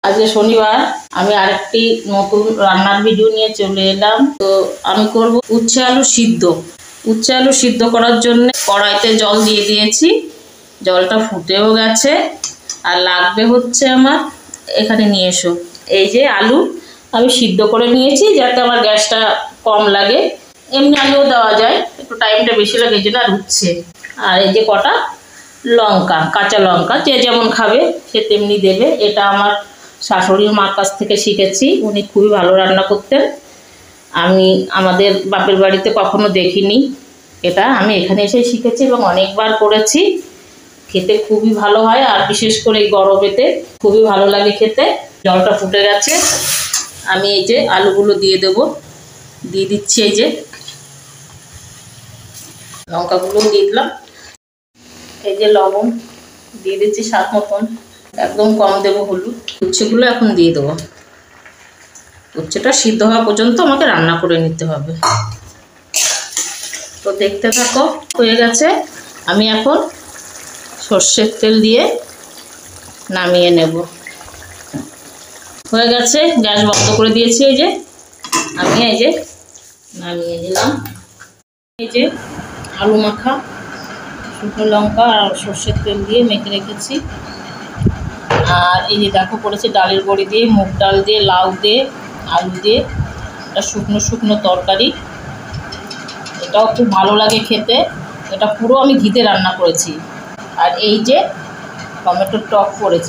আজকে শনিবার আমি আরেকটি নতুন রান্নার ভিডিও নিয়ে চলে এলাম। তো আমি করব উচ্ছে আলু সিদ্ধ। উচ্ছে আলু সিদ্ধ করার জন্য কড়াইতে জল দিয়ে দিয়েছি, জলটা ফুটেও গেছে। আর লাগবে হচ্ছে আমার, এখানে নিয়ে এসো, এই যে আলু আমি সিদ্ধ করে নিয়েছি যাতে আমার গ্যাসটা কম লাগে। এমনি আলুও দেওয়া যায়, একটু টাইমটা বেশি লাগে, এই জন্য। আর উচ্ছে, আর এই যে কটা লঙ্কা, কাঁচা লঙ্কা, যে যেমন খাবে সে তেমনি দেবে। এটা আমার শাশুড়ির মার কাছ থেকে শিখেছি, উনি খুবই ভালো রান্না করতেন। আমি আমাদের বাপের বাড়িতে কখনো দেখিনি, এটা আমি এখানে এসে শিখেছি এবং অনেকবার করেছি। খেতে খুবই ভালো হয়, আর বিশেষ করে এই গরমেতে খুবই ভালো লাগে খেতে। জলটা ফুটে গেছে, আমি এই যে আলুগুলো দিয়ে দেবো, দিয়ে দিচ্ছি। এই যে লঙ্কাগুলো দিয়ে দিলাম, এই যে লবণ দিয়ে দিচ্ছি স্বাদ মতন, একদম কম দেবো হলুদ। উচ্ছেগুলো এখন দিয়ে দেবো। উচ্ছেটা সিদ্ধ হওয়া পর্যন্ত আমাকে রান্না করে নিতে হবে। তো দেখতে থাকো, হয়ে গেছে। আমি এখন সর্ষের তেল দিয়ে নামিয়ে নেব। হয়ে গেছে, গ্যাস বন্ধ করে দিয়েছি। এই যে আমি এই যে নামিয়ে নিলাম। এই যে আলু মাখা, শুকনো লঙ্কা আর সর্ষের তেল দিয়ে মেখে রেখেছি। আর এই যে দেখো করেছি ডালের বড়ি দিয়ে, মুগ ডাল দিয়ে, লাউ দিয়ে, আলু দিয়ে, এটা শুকনো শুকনো তরকারি। এটাও খুব ভালো লাগে খেতে। এটা পুরো আমি ঘিতে রান্না করেছি। আর এই যে টমেটোর টক করেছি।